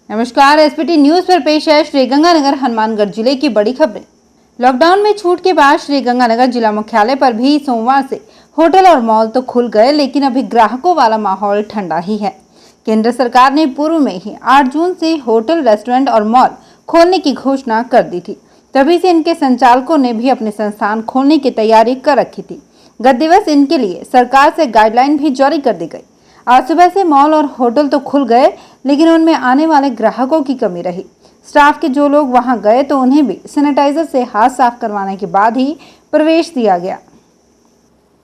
नमस्कार। SPT news पर पेश है श्रीगंगानगर हनुमानगढ़ जिले की बड़ी खबरें। लॉकडाउन में छूट के बाद श्रीगंगानगर जिला मुख्यालय पर भी सोमवार से होटल और मॉल तो खुल गए, लेकिन अभी ग्राहकों वाला माहौल ठंडा ही है। केंद्र सरकार ने पूर्व में ही 8 जून से होटल, रेस्टोरेंट और मॉल खोलने की घोषणा कर दी थी। तभी से इनके संचालकों ने भी अपने संस्थान खोलने की तैयारी कर रखी थी। गत दिवस इनके लिए सरकार से गाइडलाइन भी जारी कर दी गई। आज सुबह से मॉल और होटल तो खुल गए, लेकिन उनमें आने वाले ग्राहकों की कमी रही। स्टाफ के जो लोग वहां गए तो उन्हें भी सैनिटाइजर से हाथ साफ करवाने के बाद ही प्रवेश दिया गया।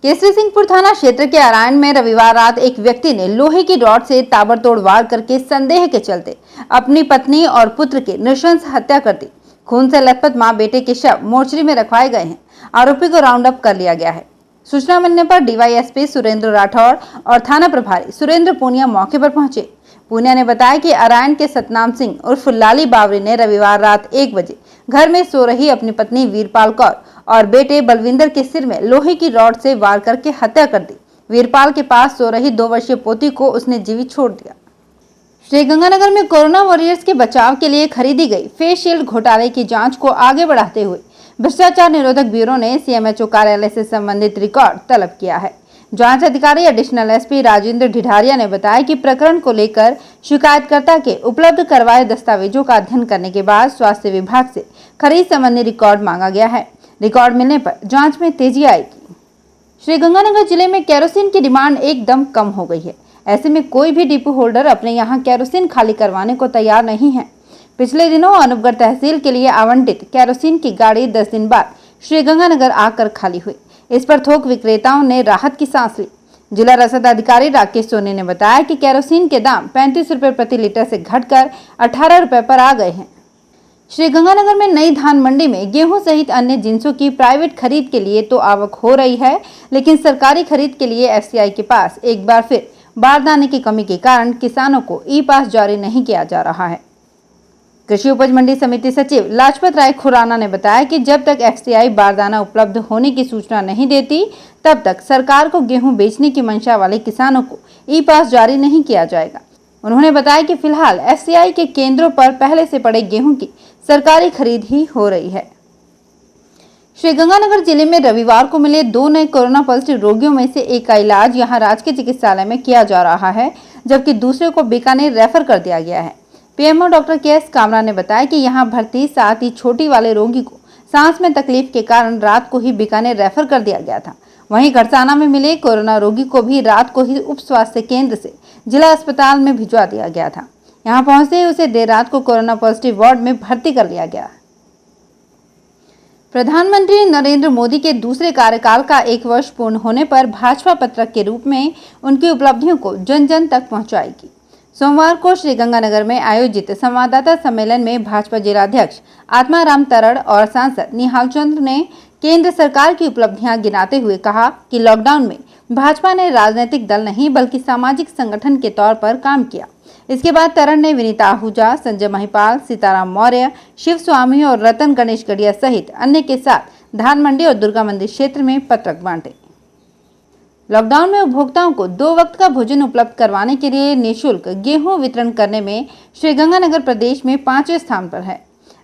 केसरी सिंहपुर थाना क्षेत्र के अरायन में रविवार रात एक व्यक्ति ने लोहे की रॉड से ताबड़तोड़ वार करके संदेह के चलते अपनी पत्नी और पुत्र की नृशंस हत्या कर दी। खून से लथपथ मां बेटे के शव मोर्चरी में रखवाए गए हैं। आरोपी को राउंड अप कर लिया गया है। सूचना मिलने पर डीवाईएसपी सुरेंद्र राठौड़ और थाना प्रभारी सुरेंद्र पूनिया मौके पर पहुंचे। पूनिया ने बताया कि अरायन के सतनाम सिंह उर्फ लाली बावरी ने रविवार रात 1 बजे घर में सो रही अपनी पत्नी वीरपाल कौर और बेटे बलविंदर के सिर में लोहे की रॉड से वार करके हत्या कर दी। वीरपाल के पास सो रही 2 वर्षीय पोती को उसने जीवित छोड़ दिया। श्रीगंगानगर में कोरोना वॉरियर्स के बचाव के लिए खरीदी गई फेस शील्ड घोटाले की जांच को आगे बढ़ाते हुए भ्रष्टाचार निरोधक ब्यूरो ने सीएमएचओ कार्यालय से संबंधित रिकॉर्ड तलब किया है। जांच अधिकारी एडिशनल एसपी राजेंद्र ढिढारिया ने बताया कि प्रकरण को लेकर शिकायतकर्ता के उपलब्ध करवाए दस्तावेजों का अध्ययन करने के बाद स्वास्थ्य विभाग से खरीद संबंधी रिकॉर्ड मांगा गया है। रिकॉर्ड मिलने पर जांच में तेजी आएगी। श्रीगंगानगर जिले में केरोसिन की डिमांड एकदम कम हो गई है। ऐसे में कोई भी डिपो होल्डर अपने यहाँ केरोसिन खाली करवाने को तैयार नहीं है। पिछले दिनों अनूपगढ़ तहसील के लिए आवंटित केरोसिन की गाड़ी 10 दिन बाद श्रीगंगानगर आकर खाली हुई। इस पर थोक विक्रेताओं ने राहत की सांस ली। जिला रसद अधिकारी राकेश सोनी ने बताया कि केरोसिन के दाम 35 रुपए प्रति लीटर से घटकर 18 रुपए पर आ गए हैं। श्रीगंगानगर में नई धान मंडी में गेहूं सहित अन्य जिंसों की प्राइवेट खरीद के लिए तो आवक हो रही है, लेकिन सरकारी खरीद के लिए एफसीआई के पास एक बार फिर बारदाने की कमी के कारण किसानों को ई पास जारी नहीं किया जा रहा है। कृषि उपज मंडी समिति सचिव लाजपत राय खुराना ने बताया कि जब तक एफसीआई बारदाना उपलब्ध होने की सूचना नहीं देती, तब तक सरकार को गेहूं बेचने की मंशा वाले किसानों को ई पास जारी नहीं किया जाएगा। उन्होंने बताया कि फिलहाल एफसीआई के केंद्रों पर पहले से पड़े गेहूं की सरकारी खरीद ही हो रही है। श्रीगंगानगर जिले में रविवार को मिले 2 नए कोरोना पॉजिटिव रोगियों में से एक का इलाज यहां राजकीय चिकित्सालय में किया जा रहा है, जबकि दूसरे को बीकानेर रेफर कर दिया गया है। PMO doctor KS. कामरा ने बताया कि यहां भर्ती 7 ही छोटी वाले रोगी को सांस में तकलीफ के कारण रात को ही बीकानेर रेफर कर दिया गया था। वहीं घड़साना में मिले कोरोना रोगी को भी रात को ही उप स्वास्थ्य केंद्र से जिला अस्पताल में भिजवा दिया गया था। यहां पहुंचते ही उसे देर रात को कोरोना पॉजिटिव वार्ड में भर्ती कर लिया गया। प्रधानमंत्री नरेंद्र मोदी के दूसरे कार्यकाल का 1 वर्ष पूर्ण होने पर भाजपा पत्रक के रूप में उनकी उपलब्धियों को जन जन तक पहुंचाएगी। सोमवार को श्रीगंगानगर में आयोजित संवाददाता सम्मेलन में भाजपा जिलाध्यक्ष आत्माराम तरड़ और सांसद निहाल चंद्र ने केंद्र सरकार की उपलब्धियां गिनाते हुए कहा कि लॉकडाउन में भाजपा ने राजनीतिक दल नहीं बल्कि सामाजिक संगठन के तौर पर काम किया। इसके बाद तरड़ ने विनीता आहूजा, संजय महिपाल, सीताराम मौर्य, शिव स्वामी और रतन गणेश गढ़िया सहित अन्य के साथ धान मंडी और दुर्गा मंदिर क्षेत्र में पत्रक बांटे। लॉकडाउन में उपभोक्ताओं को 2 वक्त का भोजन उपलब्ध करवाने के लिए निःशुल्क गेहूं वितरण करने में श्रीगंगानगर प्रदेश में 5वें स्थान पर है।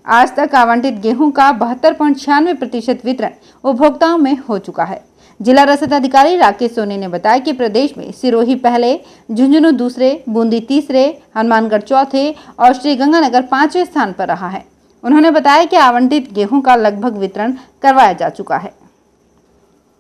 आज तक आवंटित गेहूं का 72.96% वितरण उपभोक्ताओं में हो चुका है। जिला रसद अधिकारी राकेश सोनी ने बताया कि प्रदेश में सिरोही पहले, झुंझुनू दूसरे, बूंदी तीसरे, हनुमानगढ़ चौथे और श्रीगंगानगर 5वें स्थान पर रहा है। उन्होंने बताया कि आवंटित गेहूं का लगभग वितरण करवाया जा चुका है।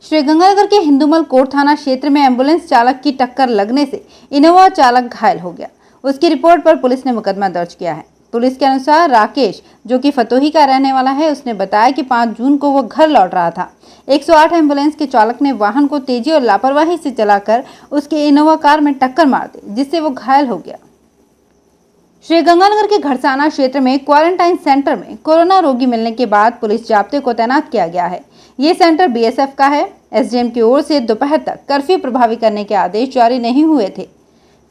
श्रीगंगानगर के हिंदूमल कोट थाना क्षेत्र में एम्बुलेंस चालक की टक्कर लगने से इनोवा चालक घायल हो गया। उसकी रिपोर्ट पर पुलिस ने मुकदमा दर्ज किया है। पुलिस के अनुसार राकेश, जो कि फतोही का रहने वाला है, उसने बताया कि 5 जून को वो घर लौट रहा था। 108 एम्बुलेंस के चालक ने वाहन को तेजी और लापरवाही से चलाकर उसके इनोवा कार में टक्कर मार दी, जिससे वो घायल हो गया। श्रीगंगानगर के घड़साना क्षेत्र में क्वारंटाइन सेंटर में कोरोना रोगी मिलने के बाद पुलिस जाब्ते को तैनात किया गया है। ये सेंटर बीएसएफ का है। एसडीएम की ओर से दोपहर तक कर्फ्यू प्रभावी करने के आदेश जारी नहीं हुए थे।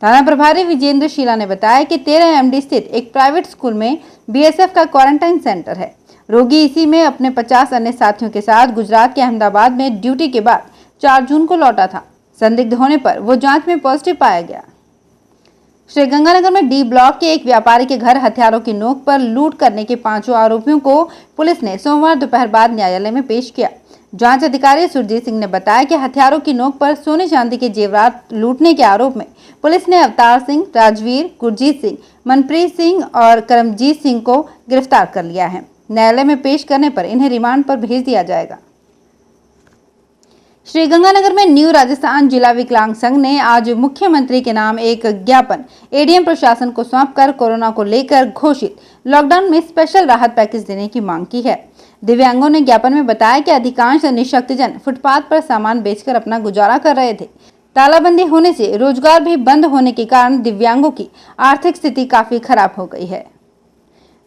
थाना प्रभारी विजेंद्र शीला ने बताया कि 13 MD स्थित एक प्राइवेट स्कूल में बीएसएफ का क्वारंटाइन सेंटर है। रोगी इसी में अपने 50 अन्य साथियों के साथ गुजरात के अहमदाबाद में ड्यूटी के बाद 4 जून को लौटा था। संदिग्ध होने पर वो जांच में पॉजिटिव पाया गया। श्रीगंगानगर में डी ब्लॉक के एक व्यापारी के घर हथियारों की नोक पर लूट करने के 5 आरोपियों को पुलिस ने सोमवार दोपहर बाद न्यायालय में पेश किया। जांच अधिकारी सुरजीत सिंह ने बताया कि हथियारों की नोक पर सोने चांदी के जेवरात लूटने के आरोप में पुलिस ने अवतार सिंह, राजवीर, गुरजीत सिंह, मनप्रीत सिंह और करमजीत सिंह को गिरफ्तार कर लिया है। न्यायालय में पेश करने पर इन्हें रिमांड पर भेज दिया जाएगा। श्रीगंगानगर में न्यू राजस्थान जिला विकलांग संघ ने आज मुख्यमंत्री के नाम एक ज्ञापन एडीएम प्रशासन को सौंपकर कोरोना को लेकर घोषित लॉकडाउन में स्पेशल राहत पैकेज देने की मांग की है। दिव्यांगों ने ज्ञापन में बताया कि अधिकांश निःशक्तजन फुटपाथ पर सामान बेचकर अपना गुजारा कर रहे थे। तालाबंदी होने से रोजगार भी बंद होने के कारण दिव्यांगों की आर्थिक स्थिति काफी खराब हो गई है।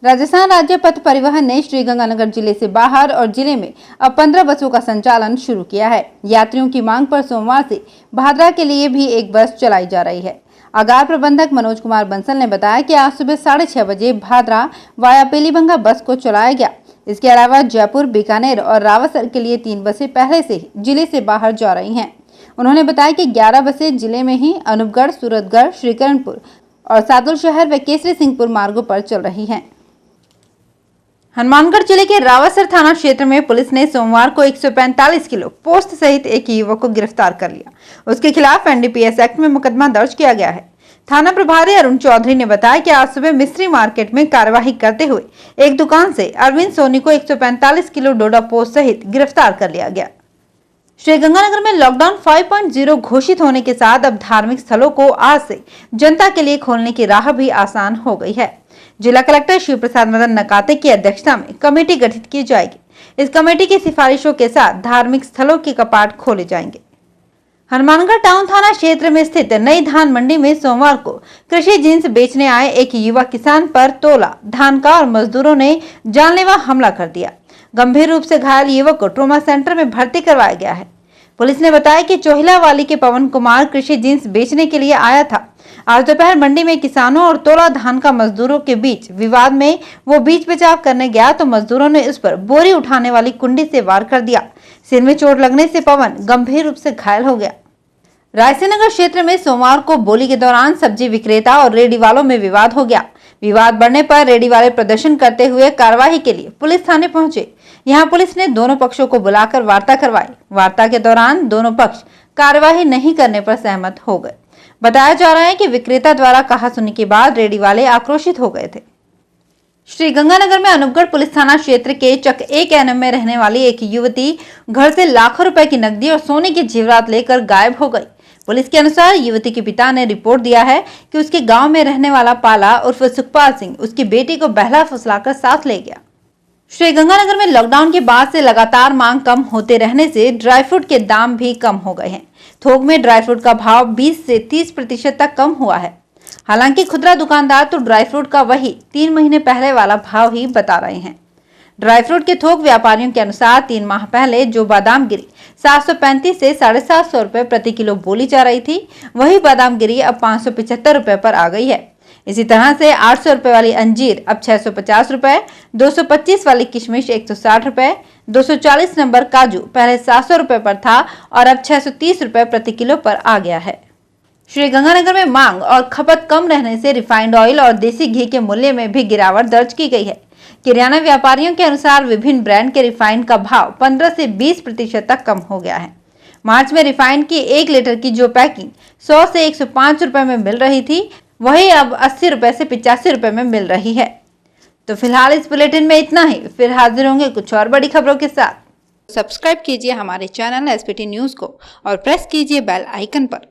राजस्थान राज्य पथ परिवहन ने श्रीगंगानगर जिले से बाहर और जिले में अब 15 बसों का संचालन शुरू किया है। यात्रियों की मांग पर सोमवार से भादरा के लिए भी एक बस चलाई जा रही है। आगार प्रबंधक मनोज कुमार बंसल ने बताया कि आज सुबह 6:30 बजे भादरा वाया पेलीबंगा बस को चलाया गया। इसके अलावा जयपुर, बीकानेर और रावसर के लिए 3 बसें पहले से ही जिले से बाहर जा रही हैं। उन्होंने बताया कि 11 बसें जिले में ही अनूपगढ़, सूरतगढ़, श्रीकरणपुर और सादुल शहर व केसरी सिंहपुर मार्गों पर चल रही हैं। हनुमानगढ़ जिले के रावसर थाना क्षेत्र में पुलिस ने सोमवार को 145 किलो पोस्त सहित एक युवक को गिरफ्तार कर लिया। उसके खिलाफ एनडीपीएस एक्ट में मुकदमा दर्ज किया गया है। थाना प्रभारी अरुण चौधरी ने बताया कि आज सुबह मिस्त्री मार्केट में कार्यवाही करते हुए एक दुकान से अरविंद सोनी को 145 किलो डोडा पोस्त सहित गिरफ्तार कर लिया गया। श्रीगंगानगर में लॉकडाउन 5.0 घोषित होने के साथ अब धार्मिक स्थलों को आज से जनता के लिए खोलने की राह भी आसान हो गई है। जिला कलेक्टर शिव प्रसाद मदन नकाते की अध्यक्षता में कमेटी गठित की जाएगी। इस कमेटी की सिफारिशों के साथ धार्मिक स्थलों के कपाट खोले जाएंगे। हनुमानगढ़ टाउन थाना क्षेत्र में स्थित नई धान मंडी में सोमवार को कृषि जिन्स बेचने आए एक युवा किसान पर तोला धान का और मजदूरों ने जानलेवा हमला कर दिया। गंभीर रूप से घायल युवक को ट्रॉमा सेंटर में भर्ती करवाया गया है। पुलिस ने बताया कि चोहिलावाली के पवन कुमार कृषि जिन्स बेचने के लिए आया था। आज दोपहर मंडी में किसानों और तोला धान का मजदूरों के बीच विवाद में वो बीच बचाव करने गया तो मजदूरों ने उस पर बोरी उठाने वाली कुंडी से वार कर दिया। सिर में चोट लगने से पवन गंभीर रूप से घायल हो गया। रायसेनगर क्षेत्र में सोमवार को बोली के दौरान सब्जी विक्रेता और रेडी वालों में विवाद हो गया। विवाद बढ़ने पर रेडी वाले प्रदर्शन करते हुए कार्रवाई के लिए पुलिस थाने पहुंचे। यहां पुलिस ने दोनों पक्षों को बुलाकर वार्ता करवाई। वार्ता के दौरान दोनों पक्ष कार्रवाई नहीं करने पर सहमत हो गए। बताया जा रहा है कि विक्रेता द्वारा कहा सुनी के बाद रेडी वाले आक्रोशित हो गए थे। श्रीगंगानगर में अनूपगढ़ पुलिस थाना क्षेत्र के चक 1 एनएम में रहने वाली एक युवती घर से लाखों रुपए की नकदी और सोने के जेवरात लेकर गायब हो गई। पुलिस के अनुसार युवती के पिता ने रिपोर्ट दिया है कि उसके गांव में रहने वाला पाला उर्फ सुखपाल सिंह उसकी बेटी को बहला फुसलाकर साथ ले गया। श्रीगंगानगर में लॉकडाउन के बाद से लगातार मांग कम होते रहने से ड्राई फ्रूट के दाम भी कम हो गए हैं। थोक में ड्राई फ्रूट का भाव 20 से 30% तक कम हुआ है। हालांकि खुदरा दुकानदार तो ड्राई फ्रूट का वही 3 महीने पहले वाला भाव ही बता रहे हैं। ड्राई फ्रूट के थोक व्यापारियों के अनुसार 3 माह पहले जो बादाम गिरी 735 से 750 रुपए प्रति किलो बोली जा रही थी, वही बादाम गिरी अब 575 रुपए पर आ गई है। इसी तरह से 800 रुपए वाली अंजीर अब 650 रुपए, 225 वाली किशमिश 160 रुपए, 240 नंबर काजू पहले 700 रुपए पर था और अब 630 रुपए प्रति किलो पर आ गया है। श्रीगंगानगर में मांग और खपत कम रहने से रिफाइंड ऑयल और देसी घी के मूल्य में भी गिरावट दर्ज की गई है। किराना व्यापारियों के अनुसार विभिन्न ब्रांड के रिफाइंड का भाव 15 से 20% तक कम हो गया है। मार्च में रिफाइंड की 1 लीटर की जो पैकिंग 100 से 105 रुपए में मिल रही थी, वही अब 80 रुपए से 85 रुपए में मिल रही है। तो फिलहाल इस बुलेटिन में इतना ही। फिर हाजिर होंगे कुछ और बड़ी खबरों के साथ। सब्सक्राइब कीजिए हमारे चैनल एसपीटी न्यूज को और प्रेस कीजिए बेल आइकन पर।